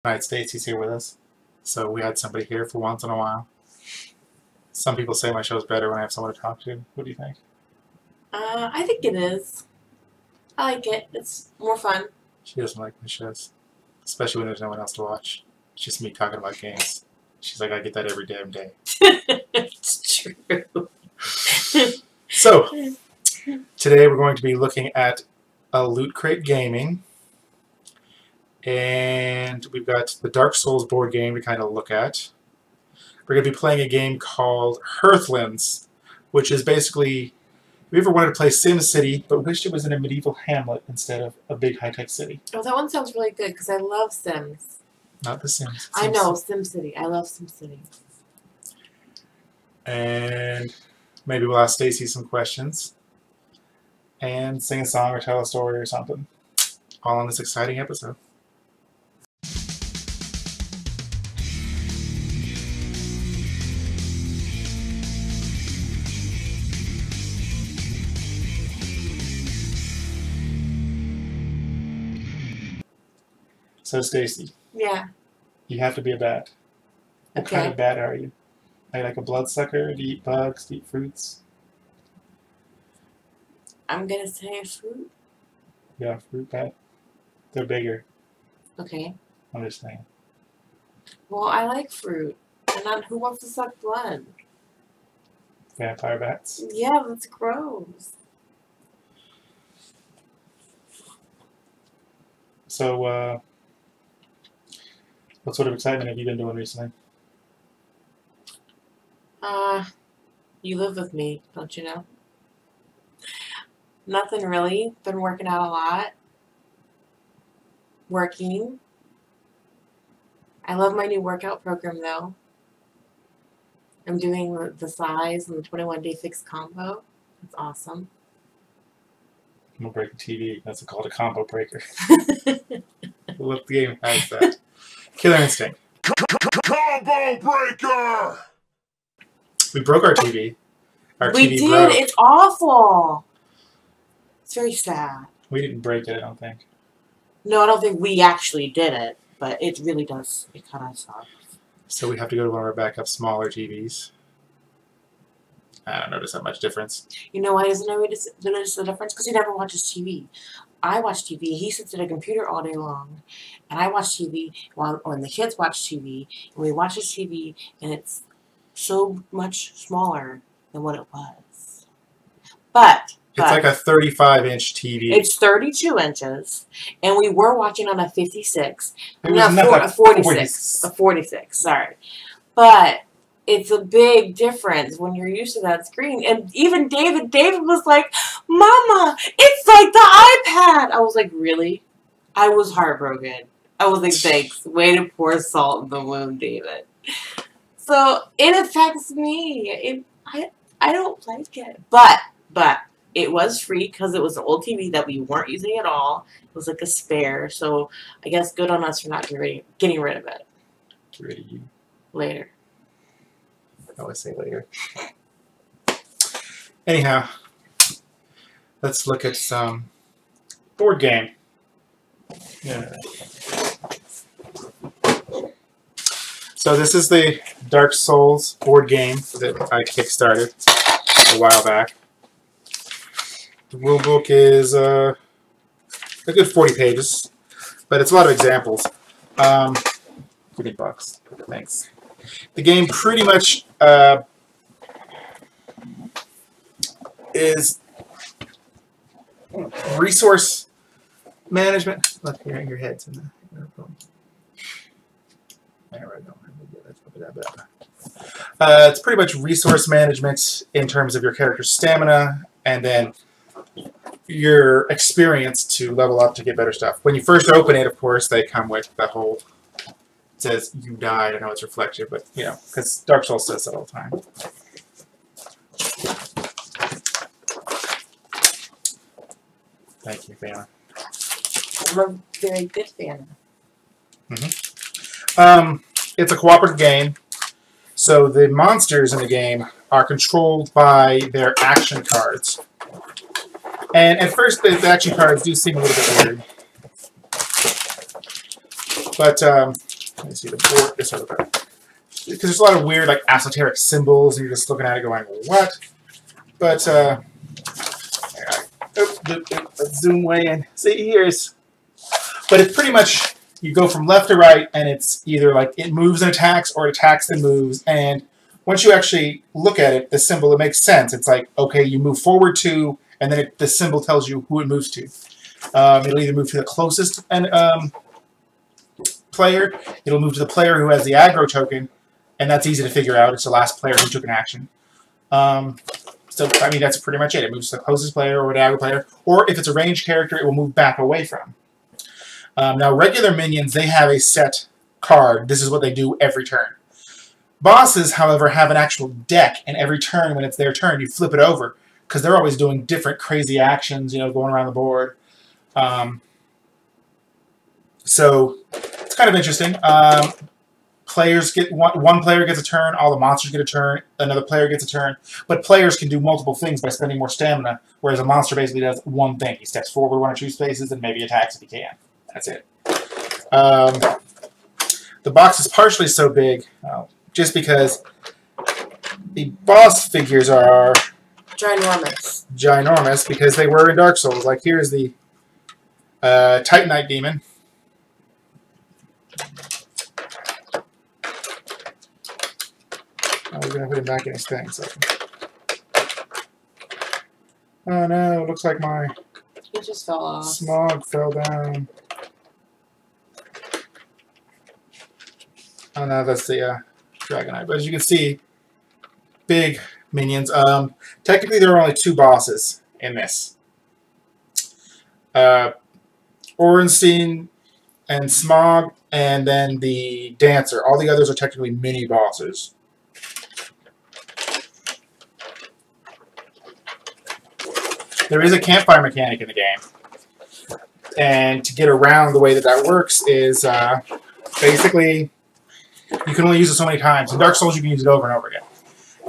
Tonight, Stacy's here with us, so we had somebody here for once in a while. Some people say my show's better when I have someone to talk to. What do you think? I think it is. I like it. It's more fun. She doesn't like my shows, especially when there's no one else to watch. It's just me talking about games. She's like, I get that every damn day. It's true. So, today we're going to be looking at a Loot Crate Gaming. And we've got the Dark Souls board game to kind of look at. We're going to be playing a game called Hearthlands, which is basically, if you ever wanted to play SimCity, but wished it was in a medieval hamlet instead of a big high-tech city. Oh, that one sounds really good because I love Sims. Not The Sims. I know, SimCity. I love SimCity. And maybe we'll ask Stacy some questions and sing a song or tell a story or something. All in this exciting episode. So, Stacy. Yeah. You have to be a bat. What kind of bat are you? Are you like a bloodsucker? Do you eat bugs? Do you eat fruits? I'm going to say fruit. Yeah, fruit bat. They're bigger. Okay. I'm just saying. Well, I like fruit. And not who wants to suck blood? Vampire bats? Yeah, that's gross. So, what sort of excitement have you been doing recently? You live with me, don't you know? Nothing really. Been working out a lot. Working. I love my new workout program, though. I'm doing the size and the 21-day fixed combo. It's awesome. I'm gonna break the TV. That's called a combo breaker. What game has that? Killer Instinct. Combo breaker! We broke our TV. We did. Broke. It's awful. It's very sad. We didn't break it, I don't think. No, I don't think we actually did it, but it really does. It kind of sucks. So we have to go to one of our backup smaller TVs. I don't notice that much difference. You know why he doesn't notice the difference? Because he never watches TV. I watch TV. He sits at a computer all day long, and I watch TV when the kids watch TV, and we watch this TV, and it's so much smaller than what it was. But it's like a 35-inch TV. It's 32 inches, and we were watching on a 56. A 46. A 46. Sorry, but it's a big difference when you're used to that screen. And even David was like, Mama, it's like the iPad. I was like, really? I was heartbroken. I was like, thanks. Way to pour salt in the wound, David. So it affects me. I don't like it. But it was free because it was an old TV that we weren't using at all. It was like a spare. So I guess good on us for not getting rid of it. Get rid of you. Later. I always say later. Anyhow, let's look at some board game. Yeah. So this is the Dark Souls board game that I kickstarted a while back. The rulebook is a good 40 pages, but it's a lot of examples. $50. Thanks. The game pretty much is resource management. Look, your head's in there. There we go. It's pretty much resource management in terms of your character's stamina and then your experience to level up to get better stuff. When you first open it, of course, they come with the whole... It says you died. I know it's reflective, but you know, because Dark Souls says that all the time. Thank you, Fana. I'm a very good fan. It's a cooperative game, so the monsters in the game are controlled by their action cards. And at first, the action cards do seem a little bit weird. But Let me see the board. This other bit. Because there's a lot of weird, like, esoteric symbols, and you're just looking at it going, what? But, let's zoom way in. See, here's... But it's pretty much, you go from left to right, and it's either, like, it moves and attacks, or it attacks and moves, and once you actually look at it, the symbol, it makes sense. It's like, okay, you move forward to, and then the symbol tells you who it moves to. It'll either move to the closest player, it'll move to the player who has the aggro token, and that's easy to figure out. It's the last player who took an action. So, I mean, that's pretty much it. It moves to the closest player or the aggro player, or if it's a ranged character, it will move back away from. Now, regular minions, they have a set card. This is what they do every turn. Bosses, however, have an actual deck, and every turn, when it's their turn, you flip it over, because they're always doing different crazy actions, you know, going around the board. So, it's kind of interesting. Players get one player gets a turn, all the monsters get a turn, another player gets a turn, but players can do multiple things by spending more stamina, whereas a monster basically does one thing. He steps forward 1 or 2 spaces and maybe attacks if he can. That's it. The box is partially so big just because the boss figures are ginormous. Ginormous because they were in Dark Souls. Like here's the Titanite Demon. Oh, we're going to put him back in his thing. So. Oh no, looks like my He just fell off. Smog fell down. Oh no, that's the Dragonite. But as you can see, big minions. Technically, there are only 2 bosses in this. Orenstein and Smog, and then the Dancer. All the others are technically mini bosses. There is a campfire mechanic in the game. And to get around the way that that works is basically you can only use it so many times. In Dark Souls, you can use it over and over again.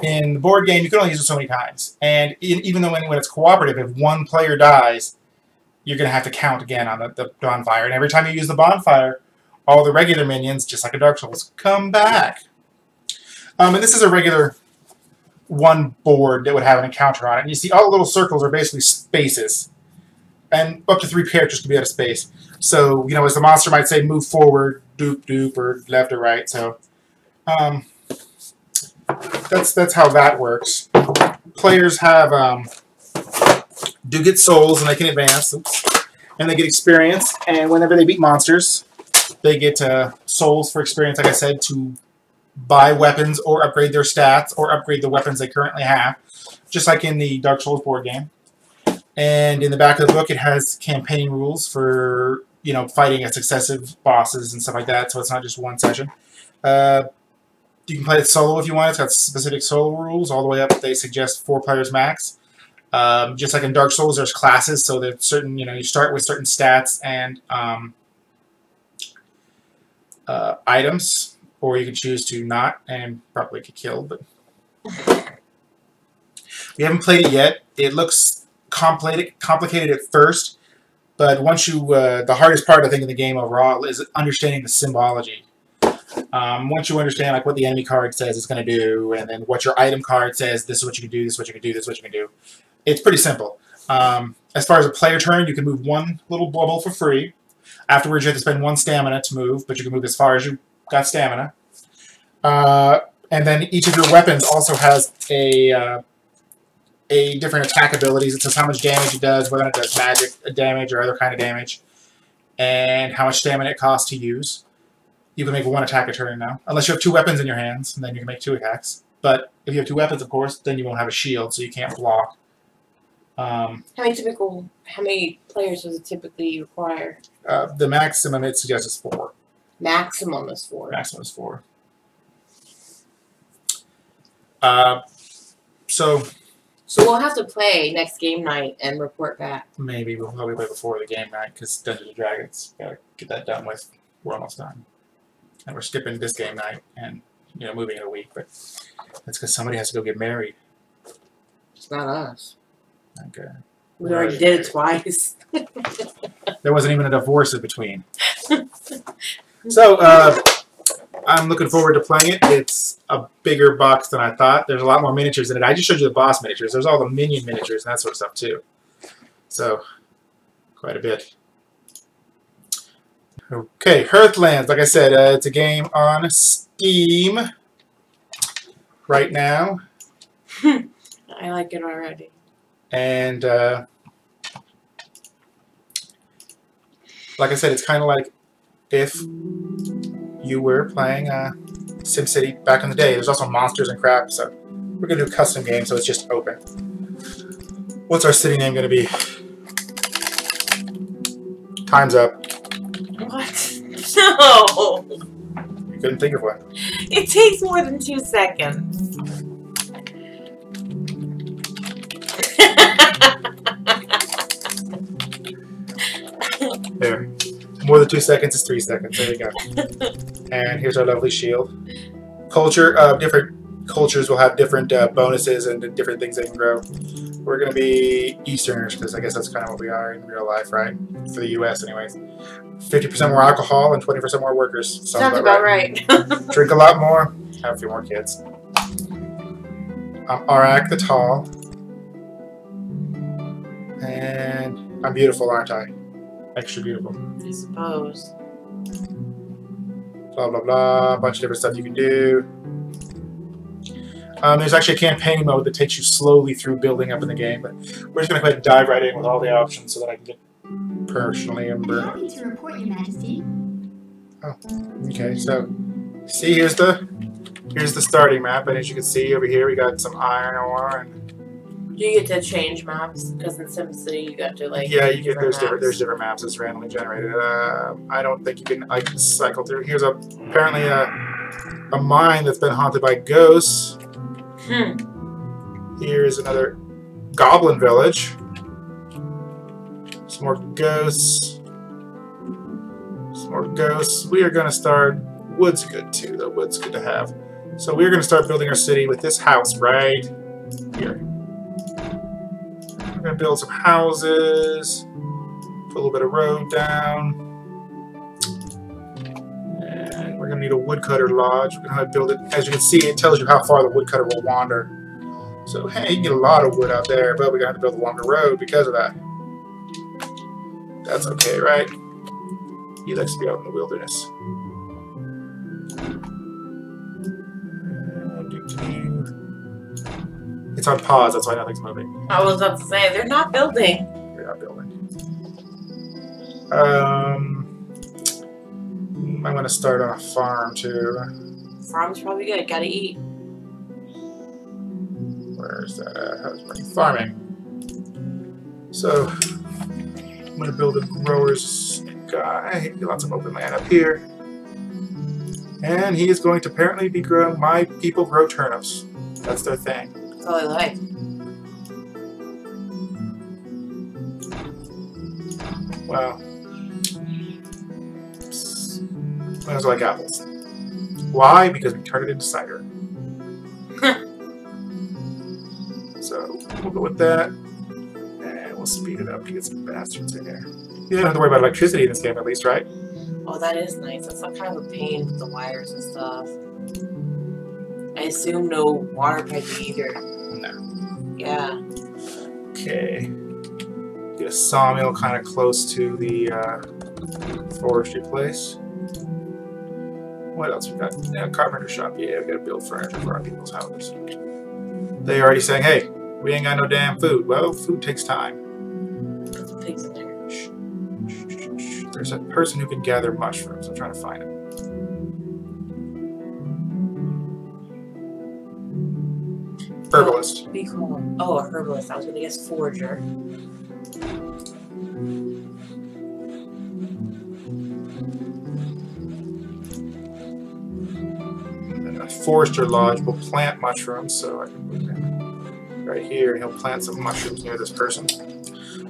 In the board game, you can only use it so many times. And even though when it's cooperative, if one player dies, you're going to have to count again on the bonfire. And every time you use the bonfire, all the regular minions, just like in Dark Souls, come back. And this is a regular one board that would have an encounter on it. And you see all the little circles are basically spaces. And up to 3 characters can be out of space. So, you know, as the monster might say, move forward, doop, doop, or left or right. So, that's how that works. Players have, do get souls, and they can advance. Oops, and they get experience. And whenever they beat monsters, they get souls for experience, like I said, to buy weapons or upgrade their stats or upgrade the weapons they currently have. Just like in the Dark Souls board game. And in the back of the book, it has campaign rules for, you know, fighting at successive bosses and stuff like that, so it's not just one session. You can play it solo if you want. It's got specific solo rules all the way up. They suggest 4 players max. Just like in Dark Souls, there's classes, so there's certain, you know, you start with certain stats and items, or you can choose to not and probably get killed. But we haven't played it yet. It looks complicated at first, but once you, the hardest part I think in the game overall is understanding the symbology. Once you understand like what the enemy card says it's going to do, and then what your item card says, this is what you can do, this is what you can do, this is what you can do. It's pretty simple. As far as a player turn, you can move 1 little bubble for free. Afterwards, you have to spend 1 stamina to move, but you can move as far as you got stamina. And then each of your weapons also has a different attack abilities. It says how much damage it does, whether it does magic damage or other kind of damage, and how much stamina it costs to use. You can make 1 attack a turn now, unless you have 2 weapons in your hands, and then you can make 2 attacks. But if you have 2 weapons, of course, then you won't have a shield, so you can't block. How many players does it typically require? The maximum it suggests is 4. Maximum is 4. Maximum is 4. So we'll have to play next game night and report back. Maybe we'll probably play before the game night because Dungeons and Dragons gotta get that done with. We're almost done, and we're skipping this game night and moving it a week. But that's because somebody has to go get married. It's not us. Okay. We already did it twice. There wasn't even a divorce in between. So I'm looking forward to playing it. It's a bigger box than I thought. There's a lot more miniatures in it. I just showed you the boss miniatures. There's all the minion miniatures and that sort of stuff too. So, quite a bit. Okay, Hearthlands. Like I said, it's a game on Steam right now. I like it already. And like I said, it's kind of like if you were playing SimCity back in the day. There's also monsters and crap, so we're going to do a custom game, so it's just open. What's our city name going to be? Time's up. What? No! You couldn't think of one. It takes more than 2 seconds. There. More than 2 seconds is 3 seconds. There you go. And here's our lovely shield. Culture. Different cultures will have different bonuses and different things they can grow. We're going to be Easterners because I guess that's kind of what we are in real life, right? For the U.S. anyways. 50% more alcohol and 20% more workers. Sounds about right. Drink a lot more. Have a few more kids. I'm Arak the Tall. And I'm beautiful, aren't I? Extra beautiful. I suppose. Blah, blah, blah. A bunch of different stuff you can do. There's actually a campaign mode that takes you slowly through building up in the game, but we're just going to go ahead and dive right in with all the options so that I can get personally immersed. Happy to report, Your Majesty. Oh, okay. So, see, here's the starting map, and as you can see over here, we got some iron ore and. You get to change maps because in SimCity you got to like. Yeah, you get there's different maps that's randomly generated. I don't think you can like cycle through. Here's apparently a mine that's been haunted by ghosts. Here's another goblin village. Some more ghosts. Some more ghosts. We are going to start. Wood's good too, though. Wood's good to have. So we're going to start building our city with this house right here. We're going to build some houses. Put a little bit of road down. And we're going to need a woodcutter lodge. We're going to build it. As you can see, it tells you how far the woodcutter will wander. So, hey, you can get a lot of wood out there, but we're going to have to build a longer road because of that. That's okay, right? He likes to be out in the wilderness. It's on pause, that's why nothing's moving. I was about to say, they're not building. They're not building. I'm going to start on a farm, too. Farm's probably good. Gotta eat. Where's that at? How's farming? So, I'm going to build a grower's guy. Lots of open land up here. And he is going to apparently be growing. My people grow turnips. That's their thing. That's all I like. Wow. I also like apples. Why? Because we turn it into cider. So we'll go with that. And we'll speed it up to get some bastards in here. You don't have to worry about electricity in this game at least, right? Oh, that is nice. That's not kind of a pain with the wires and stuff. I assume no water piping either. No. Yeah. Okay. Get a sawmill kind of close to the forestry place. What else we got? Yeah, carpenter shop. Yeah, we gotta build furniture for our people's houses. They're already saying, hey, we ain't got no damn food. Well, food takes time. There's pigs in there. There's a person who can gather mushrooms. I'm trying to find him. Herbalist. What do you call him? Oh, a herbalist. I was gonna guess forager. Forester Lodge will plant mushrooms, so I can put him right here, and he'll plant some mushrooms near this person.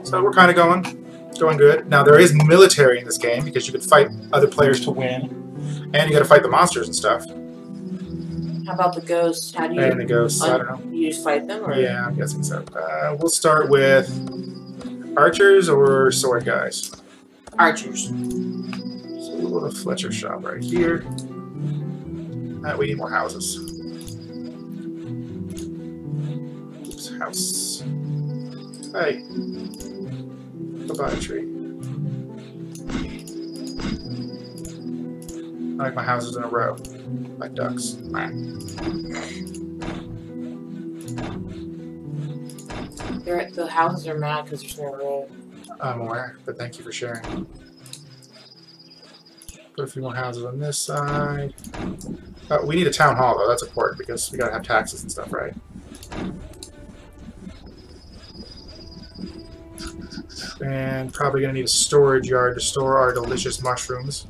So we're kind of going good. Now there is military in this game because you can fight other players to win, and you got to fight the monsters and stuff. How about the ghosts? How do you? And the ghosts, I don't know. You just fight them, or? Yeah, I'm guessing so. We'll start with archers or sword guys. Archers. So we'll go to Fletcher's shop right here. We need more houses. Oops, house. Hey. Bye-bye, tree. I like my houses in a row. Like ducks. The houses are mad because there's no road. I'm aware, but thank you for sharing. Put a few more houses on this side. We need a town hall, though. That's important because we gotta have taxes and stuff, right? And probably gonna need a storage yard to store our delicious mushrooms.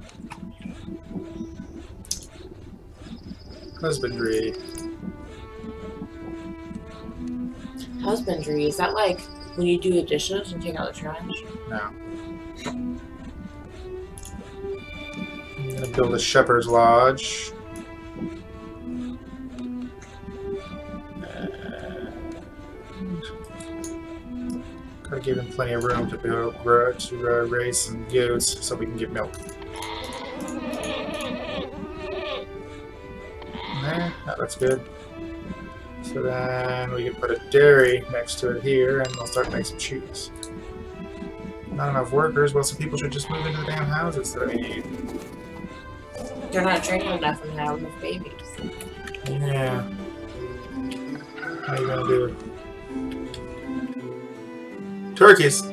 Husbandry. Husbandry, is that like when you do the dishes and take out the trash? No. I'm gonna build a shepherd's lodge. Gotta give him plenty of room to raise some goats so we can get milk. There, that's good. So then we can put a dairy next to it here and we'll start making some cheese. Not enough workers, well, some people should just move into the damn houses that we need. They're not drinking enough and have enough babies. Yeah. How are you gonna do it? Turkeys!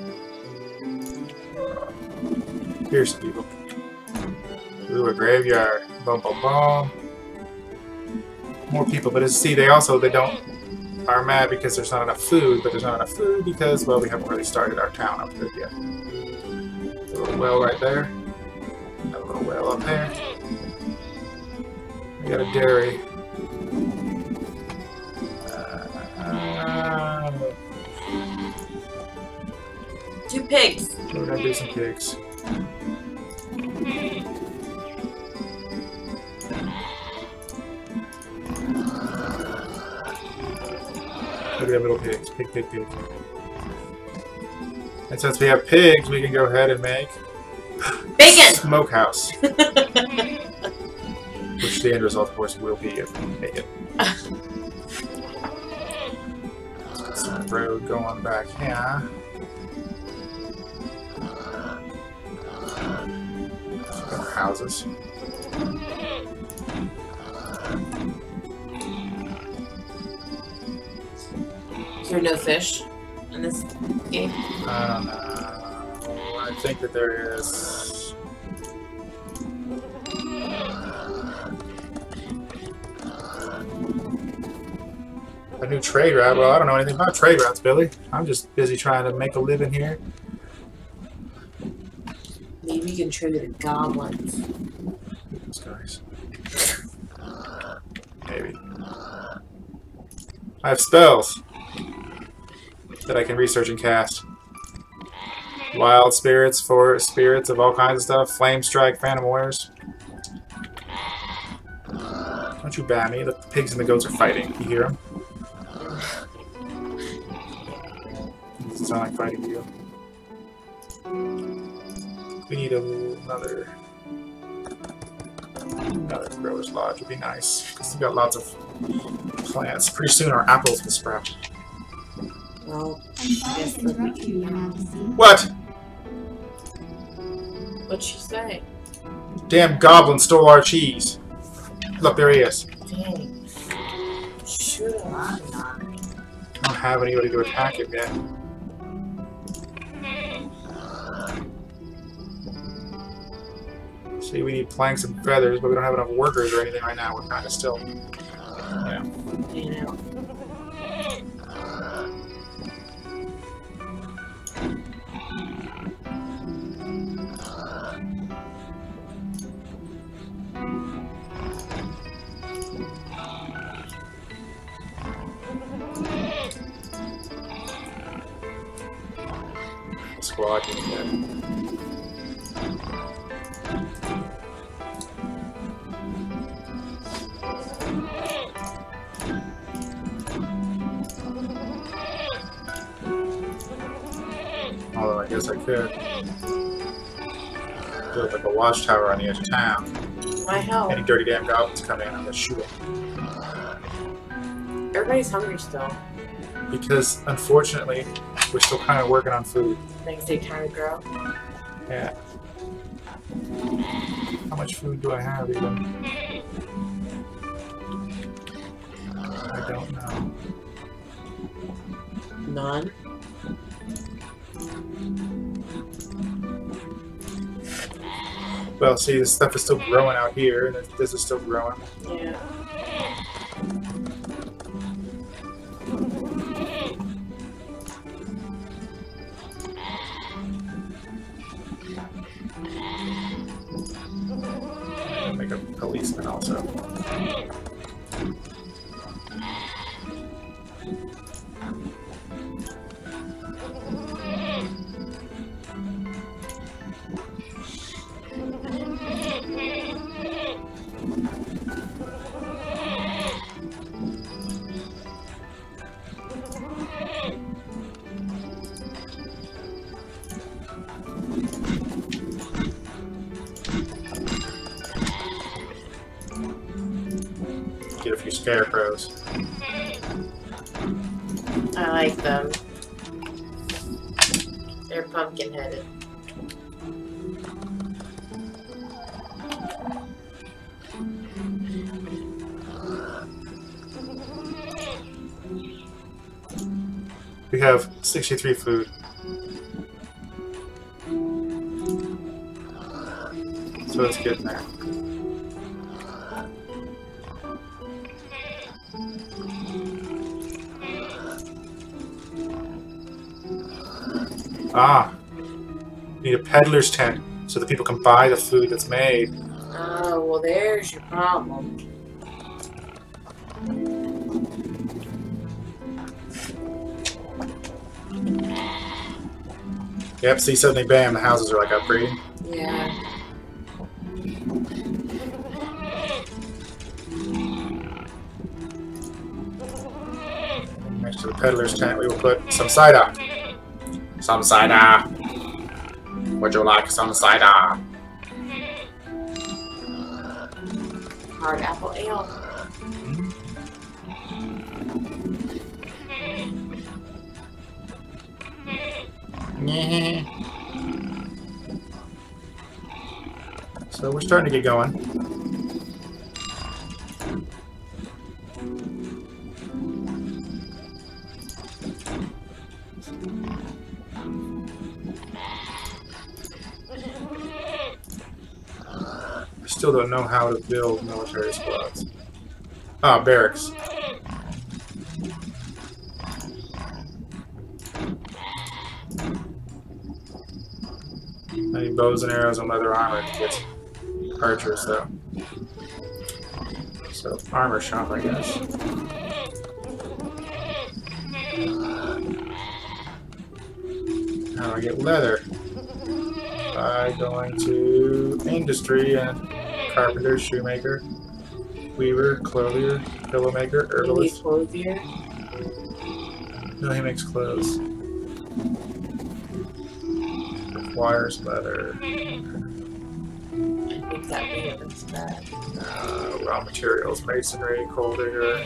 Here's some people. Ooh, a graveyard. Bum bum bum. More people, but see, they are mad because there's not enough food, but there's not enough food because, well, we haven't really started our town up good yet. A little well right there. A little well up there. We got a dairy. 2 pigs. We're gonna do some pigs. Look at them little pigs. Pig, pig, pig. And since we have pigs, we can go ahead and make bacon! Smokehouse. Which the end result, of course, will be if we make it. Some road going back here. Houses. Is there no fish in this game? I think that there is. A new trade route? Well, I don't know anything about trade routes, Billy. I'm just busy trying to make a living here. Maybe you can trade the goblins. Those guys. Maybe. I have spells that I can research and cast. Wild spirits, forest spirits of all kinds of stuff. Flame strike, phantom warriors. Don't you bat me. The pigs and the goats are fighting. You hear them? Does it sound like fighting to you? We need another grower's lodge would be nice. Because we've got lots of plants. Pretty soon our apples will sprout. Well, I guess What? What'd she say? Damn goblin stole our cheese. Look, there he is. Dang. Shoot him. I don't have anybody to attack him yet. See, we need planks and feathers, but we don't have enough workers or anything right now. We're kind of still, yeah. You know. Squad unit. Although I guess I could build like a watchtower on the edge of town. might help. Any dirty damn goblins come in, I'm gonna shoot them. Everybody's hungry still. Because, unfortunately, we're still kind of working on food. Things take time to grow. Yeah. How much food do I have, even? I don't know. None. Well, see, this stuff is still growing out here, and this is still growing. Yeah. I'll make a policeman also. Get a few scarecrows. I like them. They're pumpkin-headed. We have 63 food. So let's get in there. Ah, we need a peddler's tent so that people can buy the food that's made. Oh, well, there's your problem. Yep, see, suddenly, bam, the houses are like upgrading. Yeah. Next to the peddler's tent, we will put some cider. Some cider. Would you like some cider? Hard apple ale. So we're starting to get going. I still don't know how to build military squads. Ah, barracks. I need bows and arrows and leather armor to get archers, though. So, armor shop, I guess. How do I get leather? By going to industry and carpenter, shoemaker, weaver, clothier, pillow maker, herbalist. Clothier? No, he makes clothes. Requires leather. I think that means that. Raw materials, masonry, coal digger,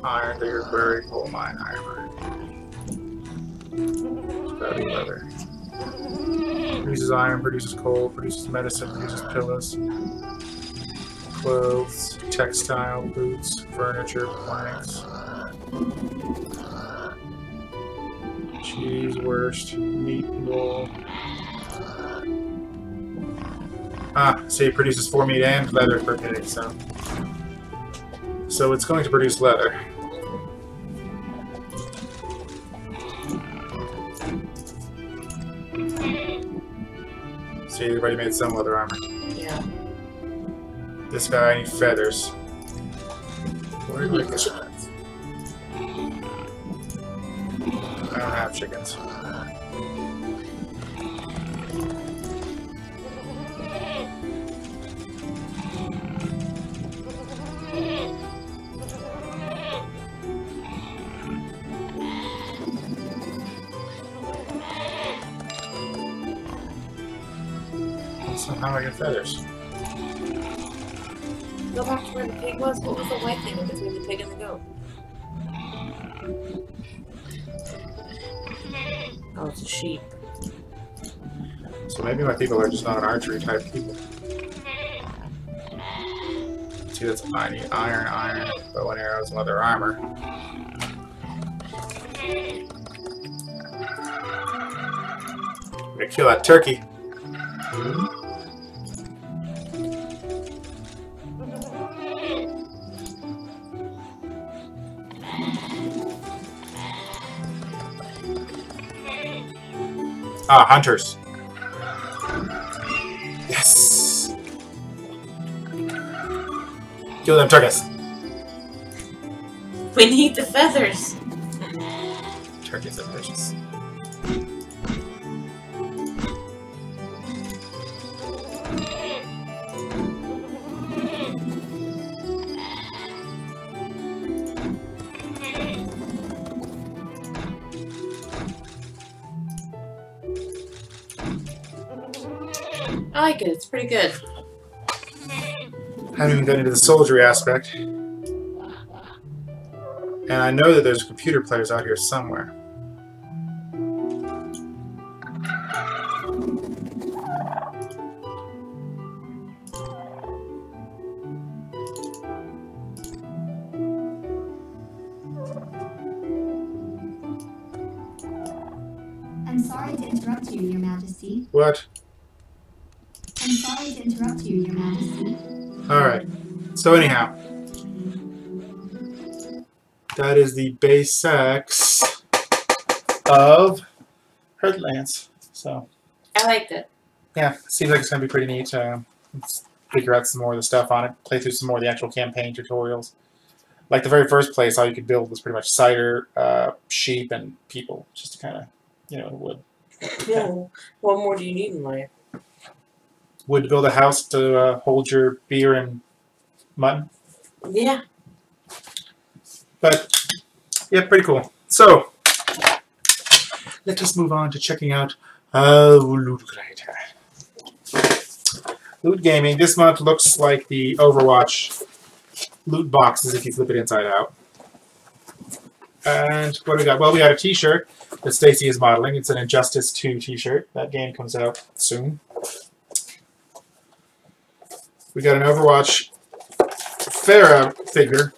iron digger, quarry, coal mine, ironwork. Spouty leather. Produces iron, produces coal, produces medicine, produces pillows, clothes, textile, boots, furniture, planks, cheese, wurst, meat, wool. Ah, see, it produces 4 meat and leather per pig, so it's going to produce leather. See, everybody made some leather armor. Yeah. This guy, I need feathers. Where do I get Chickens. I don't have chickens. So how do I get feathers? Go back to where the pig was. What was the white thing in between the pig and the goat? Oh, it's a sheep. So maybe my people are just not an archery type of people. See, that's I need iron, bow and arrows, and leather armor. I'm gonna kill that turkey. Ah, hunters. Yes! Kill them turkeys. We need the feathers. Turkeys are delicious. I like it. It's pretty good. I haven't even gotten into the soldiery aspect. And I know that there's computer players out here somewhere. I'm sorry to interrupt you, Your Majesty. What? I'm sorry to interrupt you, Your Majesty. Alright. So anyhow. That is the basics of Hearthlands. So, I liked it. yeah, seems like it's going to be pretty neat. Let's figure out some more of the stuff on it. Play through some more of the actual campaign tutorials. Like the very first place, all you could build was pretty much cider, sheep, and people. Just to kind of, wood. Yeah. What more do you need in life? Wood to build a house to hold your beer and mutton. Yeah. But, yeah, pretty cool. So, let us move on to checking out Loot Creator. Loot Gaming. This month looks like the Overwatch loot boxes if you flip it inside out. And what do we got? Well, we got a t-shirt that Stacy is modeling. It's an Injustice 2 t-shirt. That game comes out soon. We got an Overwatch Farah figure.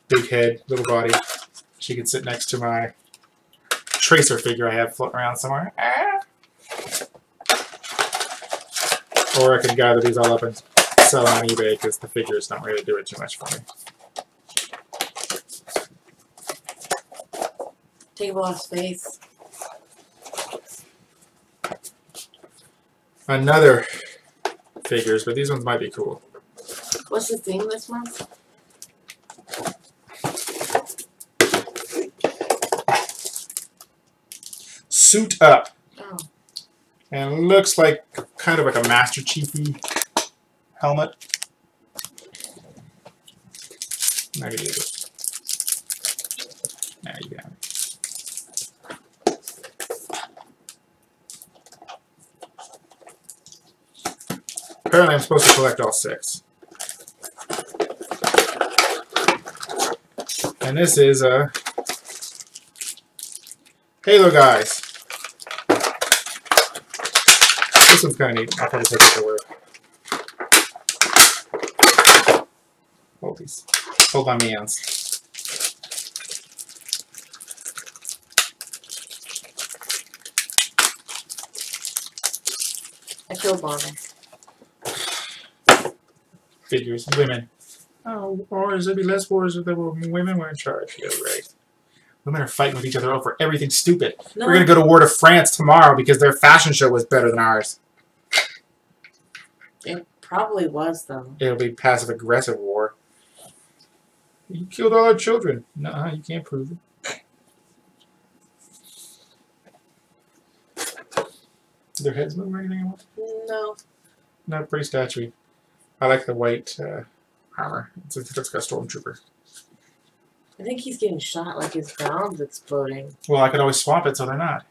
Big head, little body. She could sit next to my Tracer figure I have floating around somewhere. Or I can gather these all up and sell them on eBay because the figures don't really do it too much for me. Take up a lot of space. Another figures, but these ones might be cool. What's the theme this month? Suit Up. Oh. And it looks like kind of like a Master Chiefy helmet. Now you do it. Now you got it. Apparently I'm supposed to collect all 6. And this is a Halo guys. This one's kind of neat. I'll probably take it to work. Hold these. Hold my hands. I killed Bonner. Figures. Women. Oh, wars. There'd be less wars if there were women were in charge. Yeah, right. Women are fighting with each other over everything stupid. No. We're going to go to war to France tomorrow because their fashion show was better than ours. It probably was, though. It'll be passive-aggressive war. You killed all our children. No, you can't prove it. Do their heads move or anything else? No. No, pretty statuey. I like the white armor. It's like a stormtrooper. I think he's getting shot like his ground's exploding. Well, I could always swap it so they're not.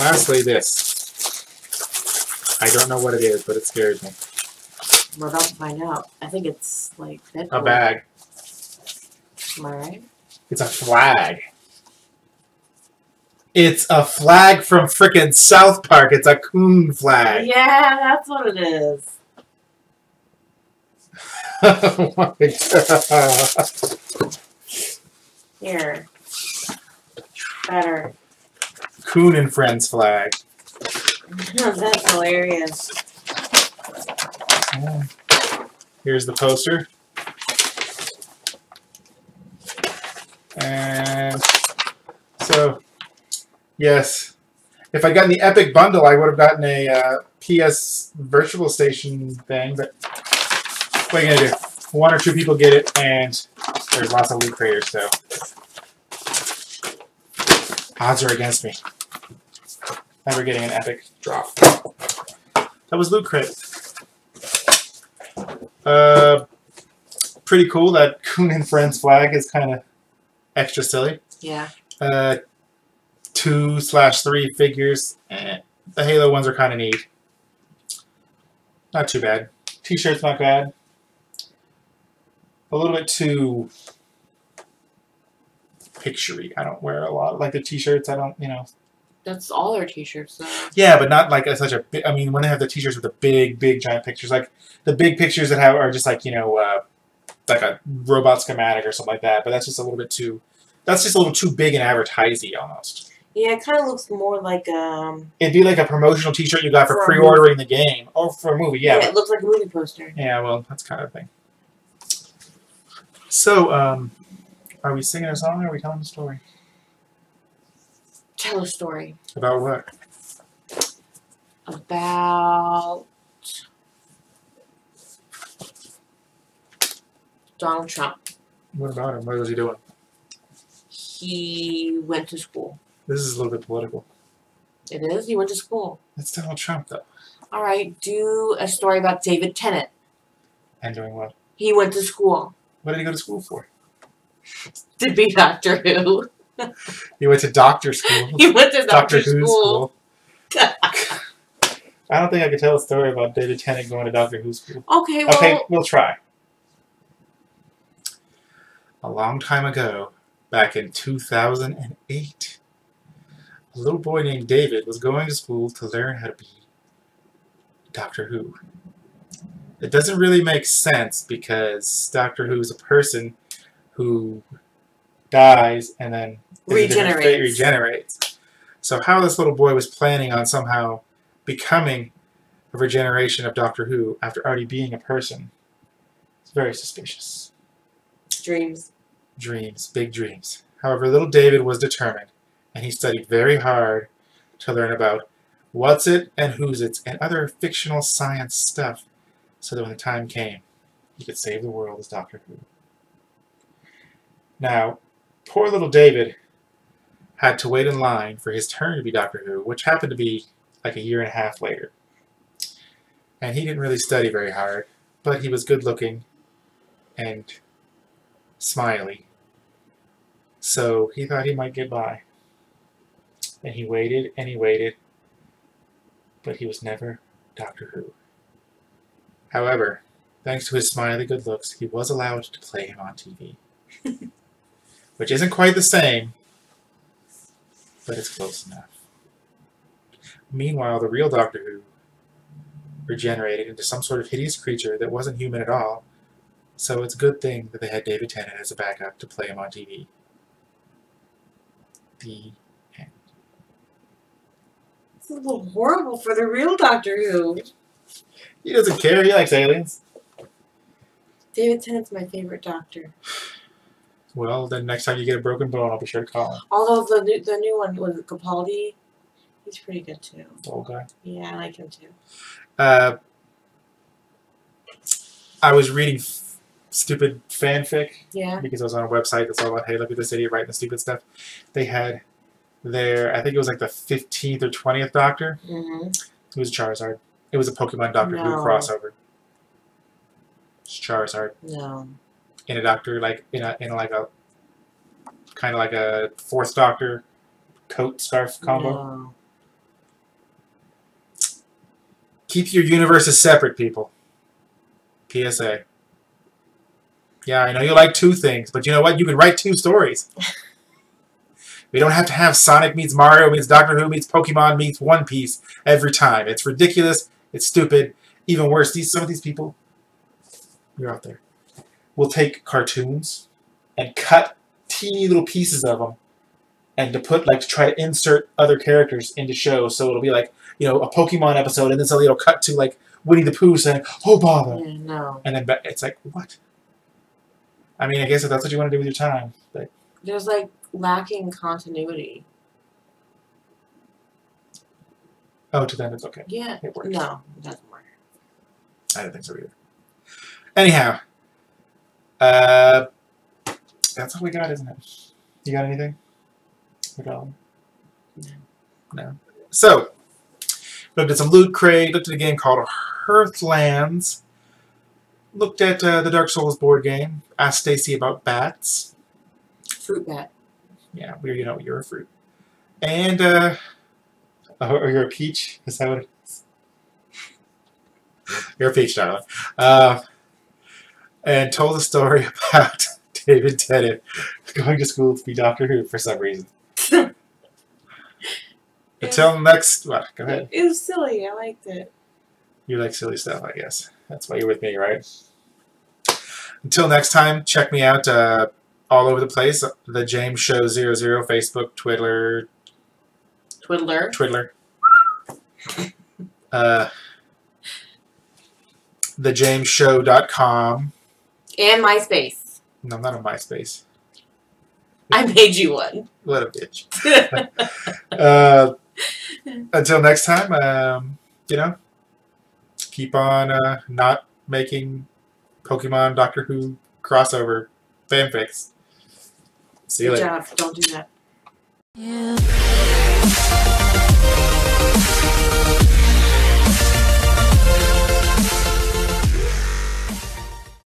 lastly, this. I don't know what it is, but it scares me. We're about to find out. I think it's like A bag. Am I right? It's a flag. It's a flag from frickin' South Park. It's a coon flag. Yeah, that's what it is. Oh my god. Here. Better. Coon and Friends flag. That's hilarious. Yeah. Here's the poster. And so, yes. If I'd gotten the Epic bundle, I would have gotten a PS Virtual Station thing, but what are you going to do? One or two people get it, and there's lots of loot creators, so odds are against me. Never getting an Epic drop. That was Loot Crate. Pretty cool. That Coon and Friends flag is kind of extra silly. Yeah. 2/3 figures. The Halo ones are kind of neat. Not too bad. T-shirt's not bad. A little bit too picture-y. I don't wear a lot. Like the T-shirts, I don't, you know. That's all their T-shirts, though. Yeah, but not like such a big... I mean, when they have the T-shirts with the big, giant pictures, like the big pictures that have are just like, you know, like a robot schematic or something like that. But that's just a little bit too... That's just a little too big and advertising almost. Yeah, it kind of looks more like It'd be like a promotional T-shirt you got for For a pre-ordering the game. Or for a movie, yeah. it looks like a movie poster. Yeah, well, that's kind of a thing. So, are we singing a song or are we telling a story? Tell a story. About what? About Donald Trump. What about him? What was he doing? He went to school. This is a little bit political. It is? He went to school. It's Donald Trump, though. All right, do a story about David Tennant. And doing what? He went to school. What did he go to school for? To be Doctor Who. He went to doctor school. He went to Doctor Doctor Who school. I don't think I could tell a story about David Tennant going to Doctor Who school. Okay, well... Okay, we'll try. A long time ago, back in 2008, a little boy named David was going to school to learn how to be Doctor Who. It doesn't really make sense because Doctor Who is a person who dies and then regenerates. So how this little boy was planning on somehow becoming a regeneration of Doctor Who after already being a person is very suspicious. Dreams. Dreams, big dreams. However, little David was determined, and he studied very hard to learn about what's it and who's it and other fictional science stuff so that when the time came, he could save the world as Doctor Who. Now, poor little David had to wait in line for his turn to be Doctor Who, which happened to be like a year and a half later. And he didn't really study very hard, but he was good looking and smiley. So he thought he might get by. And he waited and he waited, but he was never Doctor Who. However, thanks to his smiley good looks, he was allowed to play him on TV. Which isn't quite the same, but it's close enough. Meanwhile, the real Doctor Who regenerated into some sort of hideous creature that wasn't human at all, so it's a good thing that they had David Tennant as a backup to play him on TV. The end. It's a little horrible for the real Doctor Who. He doesn't care, he likes aliens. David Tennant's my favorite Doctor. Well, then next time you get a broken bone, I'll be sure to call him. Although the new one was Capaldi, he's pretty good too. The old guy. Yeah, I like him too. I was reading stupid fanfic. Yeah. Because I was on a website that's all about, hey, look at this idiot writing the stupid stuff. They had their, I think it was like the 15th or 20th Doctor. Mm-hmm. It was Charizard. It was a Pokemon Doctor Who crossover. It's Charizard. No. In a Doctor, like in like a kind of like a fourth Doctor coat scarf combo. No. Keep your universes separate, people. PSA. Yeah, I know you like 2 things, but you know what? You can write 2 stories. We don't have to have Sonic meets Mario meets Doctor Who meets Pokemon meets One Piece every time. It's ridiculous. It's stupid. Even worse, some of these people, you're out there, will take cartoons and cut teeny little pieces of them and to try to insert other characters into shows. So it'll be like, you know, a Pokemon episode, and then suddenly it'll cut to like Winnie the Pooh saying, "Oh bother," Yeah, no. and then it's like, what? I mean, I guess if that's what you want to do with your time, but There's like lacking continuity. oh, to them it's okay. Yeah. It works. No, it doesn't work. I don't think so either. Anyhow, that's all we got, isn't it? You got anything? No. No. So, looked at some Loot Crate, looked at a game called Hearthlands, looked at the Dark Souls board game, asked Stacy about bats. Fruit bat. Yeah, you're a fruit. And, or you're a peach? Is that what it is? You're a peach, darling. And told a story about David Tennant going to school to be Doctor Who for some reason. Until next... What? Go ahead. It was silly. I liked it. You like silly stuff, I guess. That's why you're with me, right? Until next time, check me out all over the place. The James Show 00, Facebook, Twitter. TheJamesShow.com. And MySpace. No, not on MySpace. I made you one. What a bitch. Until next time, you know, keep on not making Pokemon Doctor Who crossover fanfics. See you Good later. job. Don't do that.